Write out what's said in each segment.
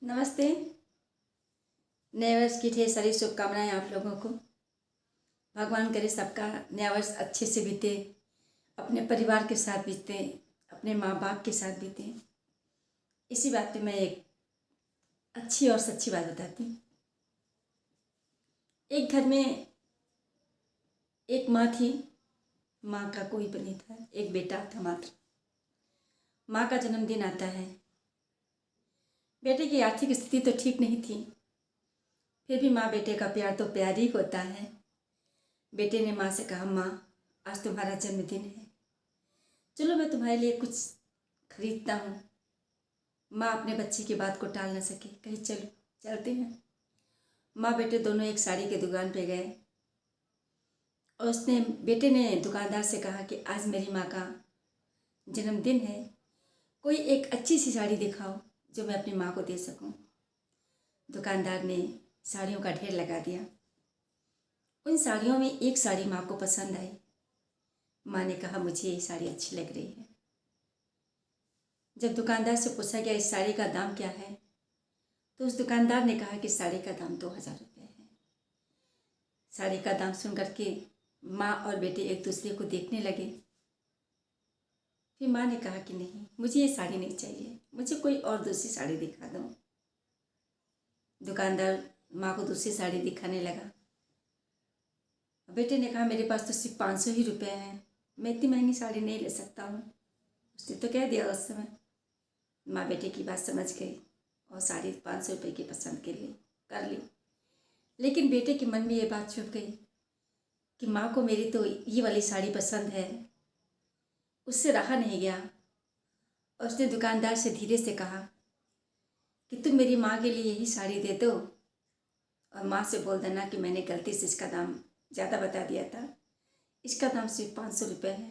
नमस्ते। नए वर्ष की ढेर सारी शुभकामनाएं आप लोगों को। भगवान करे सबका नया वर्ष अच्छे से बीते, अपने परिवार के साथ बीते, अपने माँ बाप के साथ बीते। इसी बात पे मैं एक अच्छी और सच्ची बात बताती हूँ। एक घर में एक माँ थी। माँ का कोई भी नहीं था, एक बेटा था मात्र। माँ का जन्मदिन आता है। बेटे की आर्थिक स्थिति तो ठीक नहीं थी, फिर भी माँ बेटे का प्यार तो प्यार ही होता है। बेटे ने माँ से कहा, माँ आज तुम्हारा जन्मदिन है, चलो मैं तुम्हारे लिए कुछ खरीदता हूँ। माँ अपने बच्चे की बात को टाल न सकी, कही चलो चलते हैं। माँ बेटे दोनों एक साड़ी की दुकान पे गए और बेटे ने दुकानदार से कहा कि आज मेरी माँ का जन्मदिन है, कोई एक अच्छी सी साड़ी दिखाओ जो मैं अपनी माँ को दे सकूं। दुकानदार ने साड़ियों का ढेर लगा दिया। उन साड़ियों में एक साड़ी माँ को पसंद आई। माँ ने कहा, मुझे ये साड़ी अच्छी लग रही है। जब दुकानदार से पूछा गया इस साड़ी का दाम क्या है, तो उस दुकानदार ने कहा कि साड़ी का दाम 2000 रुपये है। साड़ी का दाम सुन करके माँ और बेटे एक दूसरे को देखने लगे। फिर माँ ने कहा कि नहीं, मुझे ये साड़ी नहीं चाहिए, मुझे कोई और दूसरी साड़ी दिखा दो। दुकानदार माँ को दूसरी साड़ी दिखाने लगा। बेटे ने कहा, मेरे पास तो सिर्फ 500 ही रुपये हैं, मैं इतनी महंगी साड़ी नहीं ले सकता हूँ। उसने तो कह दिया उस समय। माँ बेटे की बात समझ गई और साड़ी 500 रुपये की पसंद कर ली। लेकिन बेटे के मन में ये बात छुप गई कि माँ को मेरी तो ये वाली साड़ी पसंद है। उससे रहा नहीं गया और उसने दुकानदार से धीरे से कहा कि तुम मेरी माँ के लिए यही साड़ी दे दो और माँ से बोल देना कि मैंने गलती से इसका दाम ज़्यादा बता दिया था, इसका दाम सिर्फ 500 रुपये है,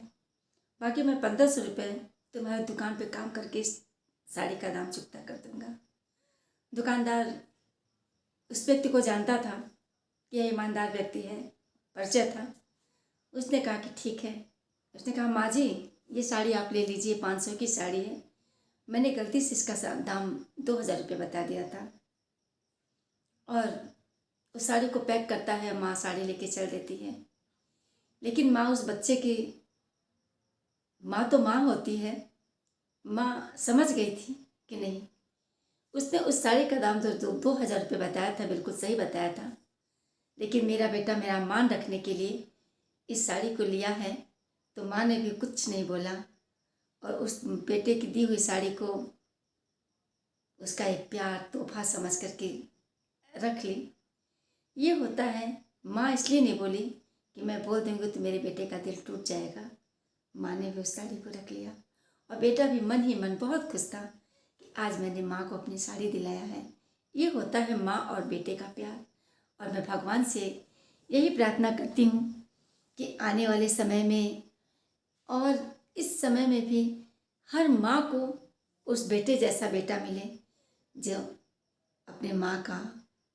बाकी मैं 1500 रुपये तुम्हारी दुकान पे काम करके इस साड़ी का दाम चुकता कर दूँगा। दुकानदार उस व्यक्ति को जानता था कि यह ईमानदार व्यक्ति है, परिचय था। उसने कहा कि ठीक है। उसने कहा, माँ जी ये साड़ी आप ले लीजिए, 500 की साड़ी है, मैंने गलती से इसका दाम 2000 रुपये बता दिया था। और उस साड़ी को पैक करता है, माँ साड़ी लेके चल देती है। लेकिन माँ उस बच्चे की, माँ तो माँ होती है, माँ समझ गई थी कि नहीं, उसने उस साड़ी का दाम तो 2000 रुपये बताया था, बिल्कुल सही बताया था, लेकिन मेरा बेटा मेरा मान रखने के लिए इस साड़ी को लिया है। तो माँ ने भी कुछ नहीं बोला और उस बेटे की दी हुई साड़ी को उसका एक प्यार तोहफा समझ करके रख ली। ये होता है, माँ इसलिए नहीं बोली कि मैं बोल दूँगी तो मेरे बेटे का दिल टूट जाएगा। माँ ने भी उस साड़ी को रख लिया और बेटा भी मन ही मन बहुत खुश था कि आज मैंने माँ को अपनी साड़ी दिलाया है। ये होता है माँ और बेटे का प्यार। और मैं भगवान से यही प्रार्थना करती हूँ कि आने वाले समय में और इस समय में भी हर माँ को उस बेटे जैसा बेटा मिले जो अपने माँ का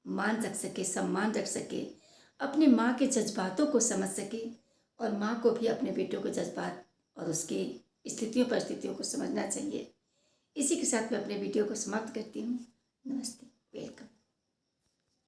मान रख सके, सम्मान रख सके, अपनी माँ के जज्बातों को समझ सके और माँ को भी अपने बेटों के जज्बात और उसकी स्थितियों परिस्थितियों को समझना चाहिए। इसी के साथ मैं अपने वीडियो को समाप्त करती हूँ। नमस्ते, वेलकम।